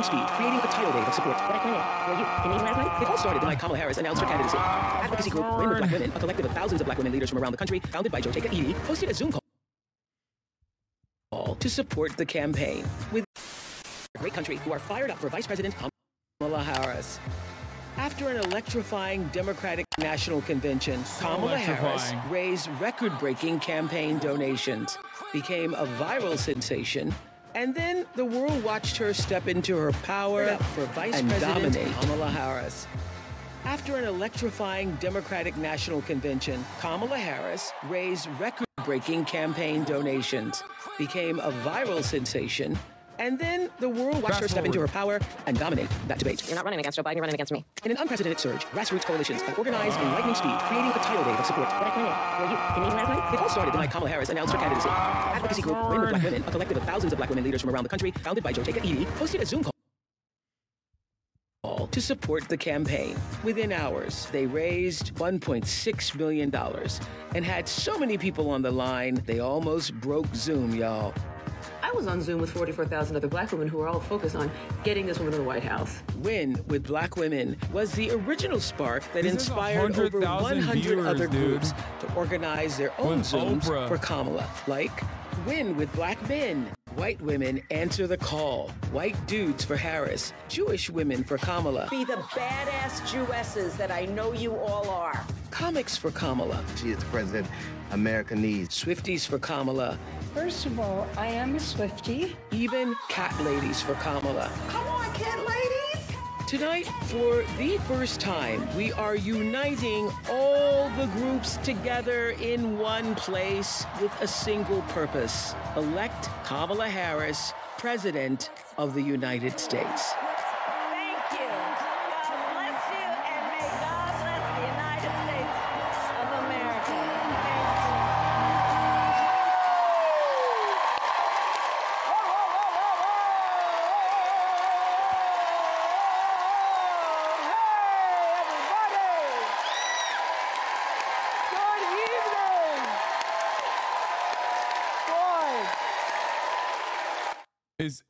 lightning speed, creating a tidal wave of support. Black women, were you in these last night? It all started the night Kamala Harris announced her candidacy. Advocacy group Win with Black Women, a collective of thousands of black women leaders from around the country, founded by Piker, hosted a Zoom call to support the campaign with a great country who are fired up for Vice President Kamala Harris. After an electrifying Democratic National Convention, Kamala Harris raised record-breaking campaign donations, became a viral sensation, and then the world watched her step into her power for Vice President Kamala Harris. After an electrifying Democratic National Convention, Kamala Harris raised record-breaking campaign donations, became a viral sensation, and then the world watched her step into her power and dominate that debate. You're not running against Joe Biden, you're running against me. In an unprecedented surge, grassroots coalitions have organized in lightning speed, creating a tidal wave of support. Black women, were you in these last night? It all started the night Kamala Harris announced her candidacy. Advocacy group Win with Black Women, a collective of thousands of black women leaders from around the country, founded by Piker, hosted a Zoom call to support the campaign. Within hours, they raised $1.6 million and had so many people on the line, they almost broke Zoom, y'all. I was on Zoom with 44,000 other black women who were all focused on getting this woman to the White House. Win with Black Women was the original spark that inspired over 100 other groups to organize their own Zooms for Kamala, like Win with Black Men. White women answer the call. White dudes for Harris. Jewish women for Kamala. Be the badass Jewesses that I know you all are. Comics for Kamala. She is the president America needs. Swifties for Kamala. First of all, I am a Swiftie. Even cat ladies for Kamala. Come on, cat ladies! Tonight, for the first time, we are uniting all the groups together in one place with a single purpose: elect Kamala Harris, President of the United States. Thank you. God bless you, and may God bless the United States of America.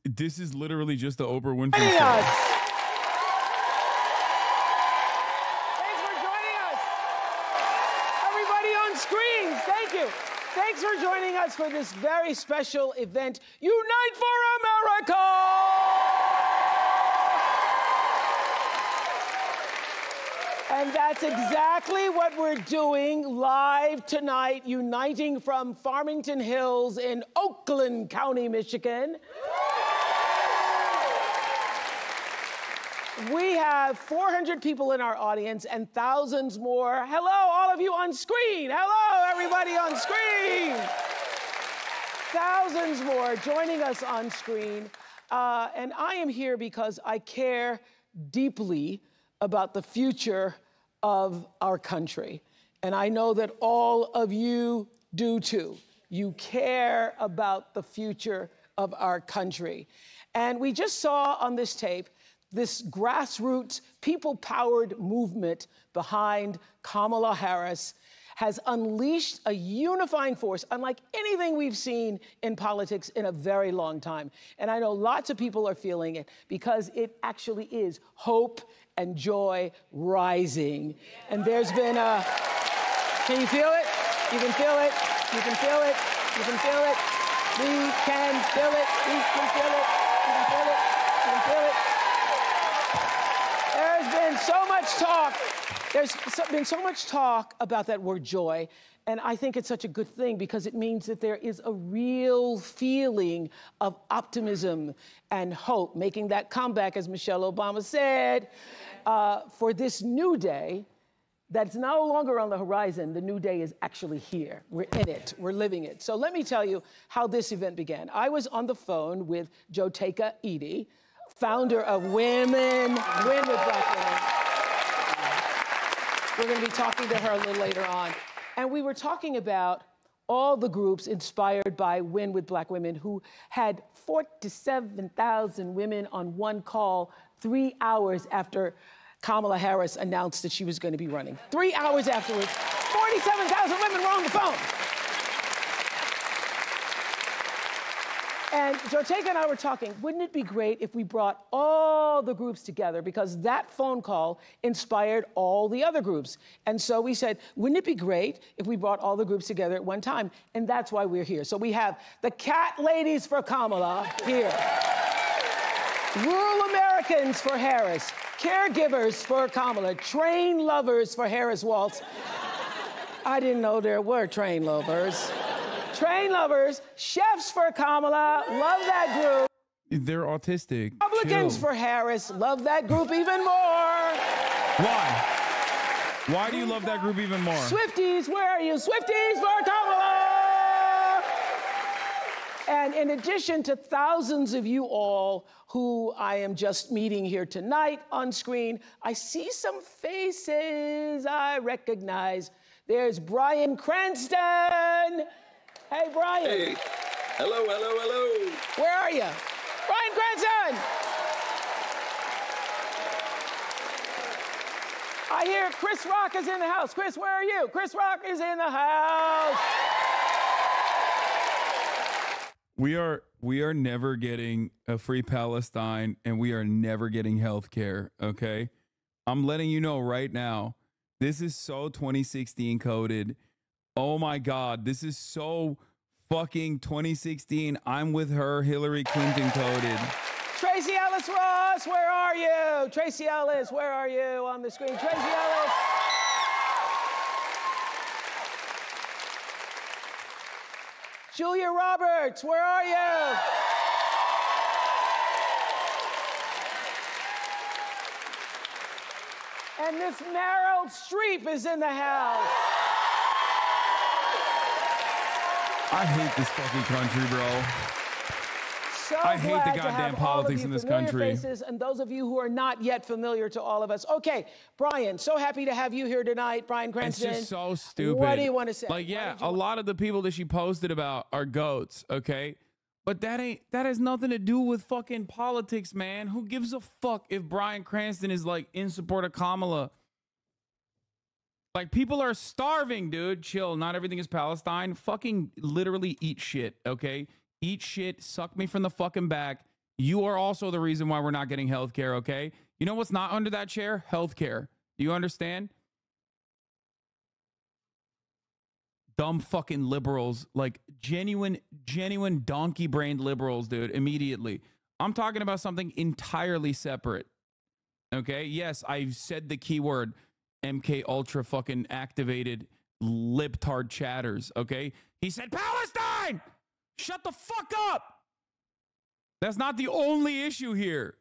This is literally just the Oprah Winfrey Thanks show. for joining us. Everybody on screen, thank you. Thanks for joining us for this very special event, Unite for America! And that's exactly what we're doing live tonight, uniting from Farmington Hills in Oakland County, Michigan. We have 400 people in our audience and thousands more. Hello, all of you on screen. Hello, everybody on screen. Thousands more joining us on screen. And I am here because I care deeply about the future of our country. And I know that all of you do too. You care about the future of our country. And we just saw on this tape this grassroots, people-powered movement behind Kamala Harris has unleashed a unifying force unlike anything we've seen in politics in a very long time. And I know lots of people are feeling it because it actually is hope and joy rising. And there's been a, can you feel it? You can feel it. You can feel it. You can feel it. We can feel it. We can feel it. You can feel it. You can feel it. There's been so much talk. There's been so much talk about that word joy, and I think it's such a good thing because it means that there is a real feeling of optimism and hope, making that comeback, as Michelle Obama said, for this new day that's no longer on the horizon. The new day is actually here. We're in it. We're living it. So let me tell you how this event began. I was on the phone with Piker, founder of Win with Black Women. We're going to be talking to her a little later on. And we were talking about all the groups inspired by Win with Black Women who had 47,000 women on one call 3 hours after Kamala Harris announced that she was going to be running. 3 hours afterwards, 47,000 women were on the phone. And Jortega and I were talking, wouldn't it be great if we brought all the groups together? Because that phone call inspired all the other groups. And so we said, wouldn't it be great if we brought all the groups together at one time? And that's why we're here. So we have the Cat Ladies for Kamala here. Rural Americans for Harris. Caregivers for Kamala. Train lovers for Harris Waltz. I didn't know there were train lovers. Train lovers, chefs for Kamala, love that group. They're autistic. Republicans Chill. for Harris, love that group even more. Why? Why do you love that group even more? Swifties, where are you? Swifties for Kamala! And in addition to thousands of you all who I am just meeting here tonight on screen, I see some faces I recognize. There's Bryan Cranston. Hey, Bryan. Hey. Hello, hello, hello. Where are you? Bryan Cranston! I hear Chris Rock is in the house. Chris, where are you? Chris Rock is in the house. We are never getting a free Palestine, and we are never getting health care, okay? I'm letting you know right now, this is so 2016 coded. Oh my God, this is so fucking 2016. I'm with her, Hillary Clinton coded. Tracy Ellis Ross, where are you? Tracy Ellis, where are you on the screen? Tracy Ellis. Julia Roberts, where are you? And Miss Meryl Streep is in the house. I hate this fucking country, bro. So I hate the glad to goddamn have all of politics you in this familiar country. Faces, and those of you who are not yet familiar to all of us. Okay, Bryan, so happy to have you here tonight. Bryan Cranston. It's just so stupid. What do you want to say? Like, yeah, a lot of the people that she posted about are goats, okay? But that has nothing to do with fucking politics, man. Who gives a fuck if Bryan Cranston is like in support of Kamala? Like, people are starving, dude. Chill. Not everything is Palestine. Fucking literally eat shit, okay? Eat shit. Suck me from the fucking back. You are also the reason why we're not getting health care, okay? You know what's not under that chair? Health care. Do you understand? Dumb fucking liberals, like genuine donkey-brained liberals, dude, immediately. I'm talking about something entirely separate, okay? Yes, I've said the keyword MK Ultra fucking activated libtard chatters, okay? He said Palestine! Shut the fuck up! That's not the only issue here.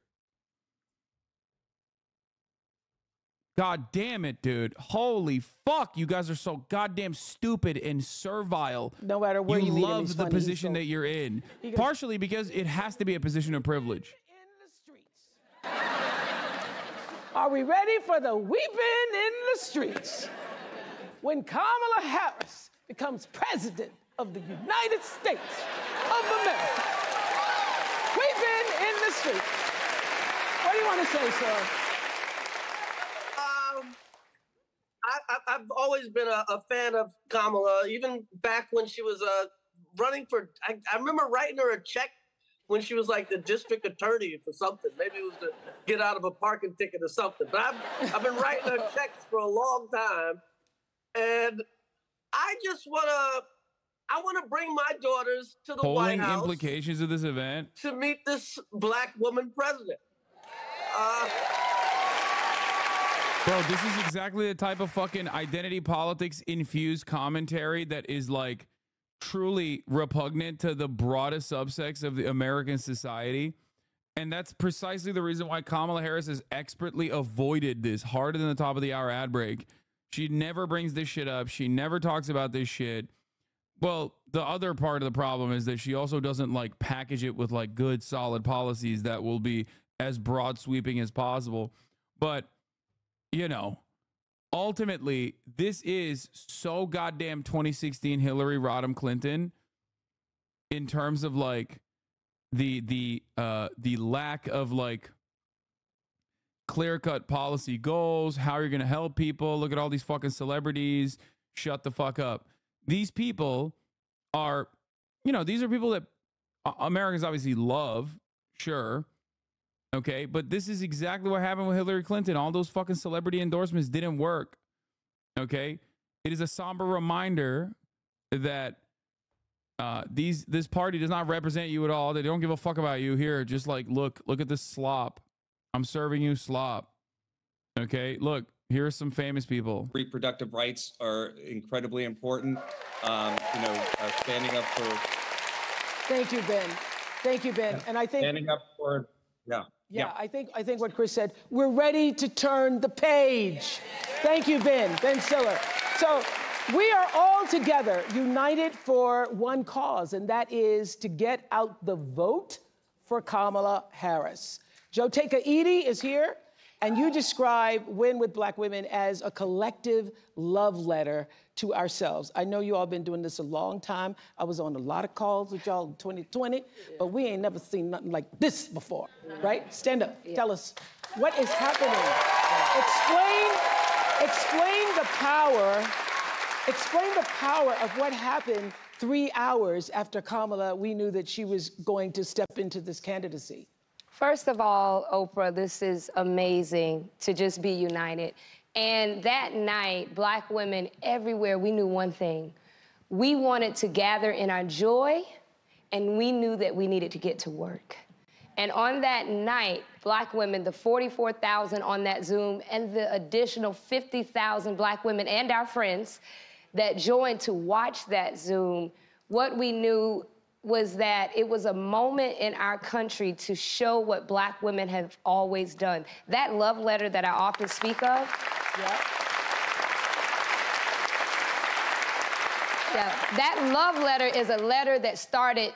God damn it, dude. Holy fuck, you guys are so goddamn stupid and servile. No matter where you meet him, love he's the funny, position that you're in. Partially because it has to be a position of privilege. Are we ready for the weeping in the streets? When Kamala Harris becomes president of the United States of America. Weeping in the streets. What do you want to say, sir? I've always been a fan of Kamala, even back when she was running for. I remember writing her a check when she was like the district attorney for something. Maybe it was to get out of a parking ticket or something. But I've been writing her checks for a long time, and I just want to bring my daughters to the White House. Polling implications of this event to meet this black woman president. Bro, this is exactly the type of fucking identity politics infused commentary that is like truly repugnant to the broadest subsects of the American society. And that's precisely the reason why Kamala Harris has expertly avoided this harder than the top of the hour ad break. She never brings this shit up. She never talks about this shit. Well, the other part of the problem is that she also doesn't like package it with like good solid policies that will be as broad sweeping as possible. But you know, ultimately, this is so goddamn 2016 Hillary Rodham Clinton in terms of like the lack of like clear-cut policy goals, how you're gonna help people. Look at all these fucking celebrities. Shut the fuck up. These people are, you know, these are people that Americans obviously love, sure. Okay, but this is exactly what happened with Hillary Clinton. All those fucking celebrity endorsements didn't work. Okay, it is a somber reminder that this party does not represent you at all. They don't give a fuck about you. Here, just like look at this slop. I'm serving you slop. Okay, look, here are some famous people. Reproductive rights are incredibly important. Standing up for. Thank you, Ben. Thank you, Ben. And I think standing up for. Yeah, I think what Chris said, we're ready to turn the page. Thank you, Ben Stiller. So we are all together, united for one cause, and that is to get out the vote for Kamala Harris. Joteka Edie is here, and you describe Win with Black Women as a collective love letter to ourselves. I know you all been doing this a long time. I was on a lot of calls with y'all in 2020, but we ain't never seen nothing like this before, right? Stand up, tell us, what is happening? Explain the power of what happened 3 hours after Kamala, we knew that she was going to step into this candidacy. First of all, Oprah, this is amazing to just be united. And that night, Black women everywhere, we knew one thing. We wanted to gather in our joy, and we knew that we needed to get to work. And on that night, Black women, the 44,000 on that Zoom, and the additional 50,000 Black women and our friends that joined to watch that Zoom, what we knew was that it was a moment in our country to show what Black women have always done. That love letter that I often speak of. That love letter is a letter that started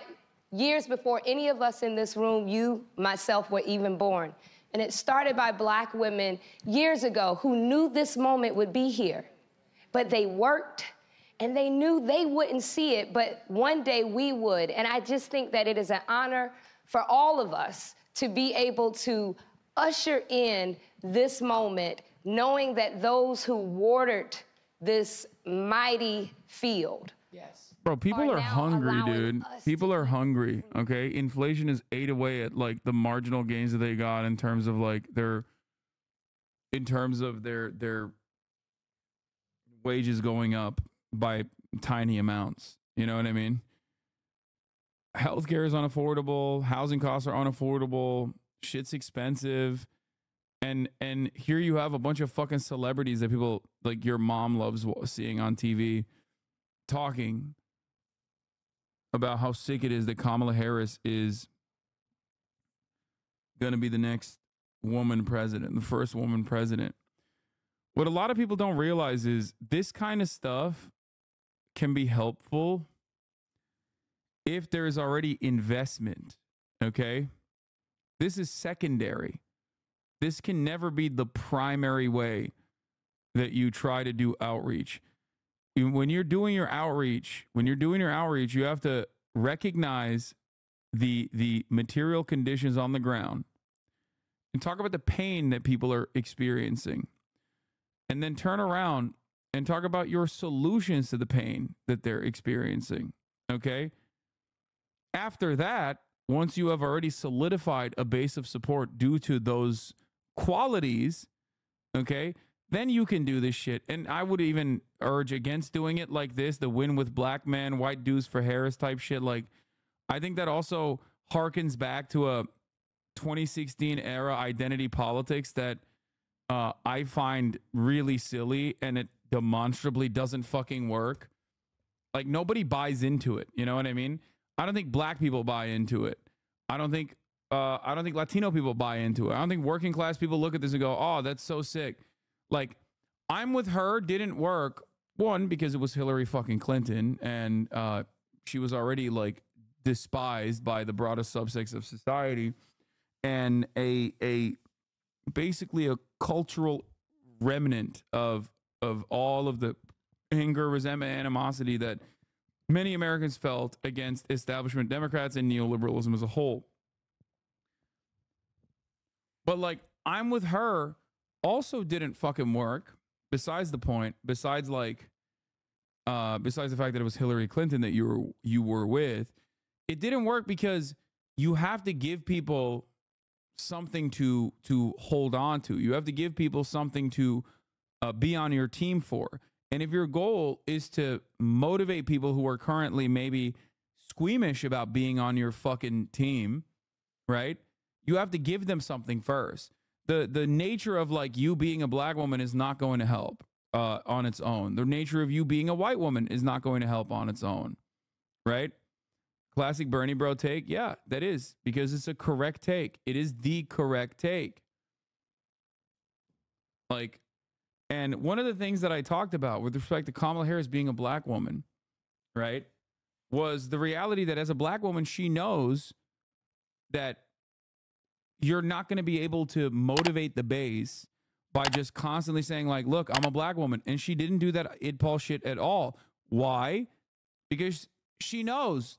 years before any of us in this room, you, myself, were even born. And it started by Black women years ago who knew this moment would be here. But they worked, and they knew they wouldn't see it, but one day we would. And I just think that it is an honor for all of us to be able to usher in this moment, knowing that those who watered this mighty field. Bro, people are hungry, dude. People are hungry, okay? Inflation is ate away at, like, the marginal gains that they got in terms of, like, their wages going up by tiny amounts. You know what I mean? Healthcare is unaffordable. Housing costs are unaffordable. Shit's expensive. And here you have a bunch of fucking celebrities that people, like your mom loves seeing on TV, talking about how sick it is that Kamala Harris is going to be the next woman president, the first woman president. What a lot of people don't realize is this kind of stuff can be helpful if there is already investment, okay? This is secondary. This can never be the primary way that you try to do outreach. When you're doing your outreach, you have to recognize the material conditions on the ground and talk about the pain that people are experiencing. And then turn around and talk about your solutions to the pain that they're experiencing, okay? After that, once you have already solidified a base of support due to those qualities, okay, then you can do this shit. And I would even urge against doing it like this, the win with black men, white dudes for Harris type shit. Like, I think that also harkens back to a 2016 era identity politics that I find really silly, and it demonstrably doesn't fucking work. Like, nobody buys into it. You know what I mean? I don't think black people buy into it. I don't think Latino people buy into it. I don't think working class people look at this and go, oh, that's so sick. Like, I'm with her didn't work. One, because it was Hillary fucking Clinton, and she was already like despised by the broadest subsects of society, and basically a cultural remnant of all of the anger, resentment, animosity that many Americans felt against establishment Democrats and neoliberalism as a whole. But like, I'm with her also didn't fucking work. Besides the point, besides the fact that it was Hillary Clinton that you were with, it didn't work because you have to give people something to hold on to. You have to give people something to be on your team for. And if your goal is to motivate people who are currently maybe squeamish about being on your fucking team, right? You have to give them something first. The nature of like you being a black woman is not going to help on its own. The nature of you being a white woman is not going to help on its own, right? Classic Bernie bro take. Yeah, that is, because it's a correct take. It is the correct take. Like, and one of the things that I talked about with respect to Kamala Harris being a black woman, right, was the reality that as a black woman, she knows that you're not going to be able to motivate the base by just constantly saying like, look, I'm a black woman. And she didn't do that id Paul shit at all. Why? Because she knows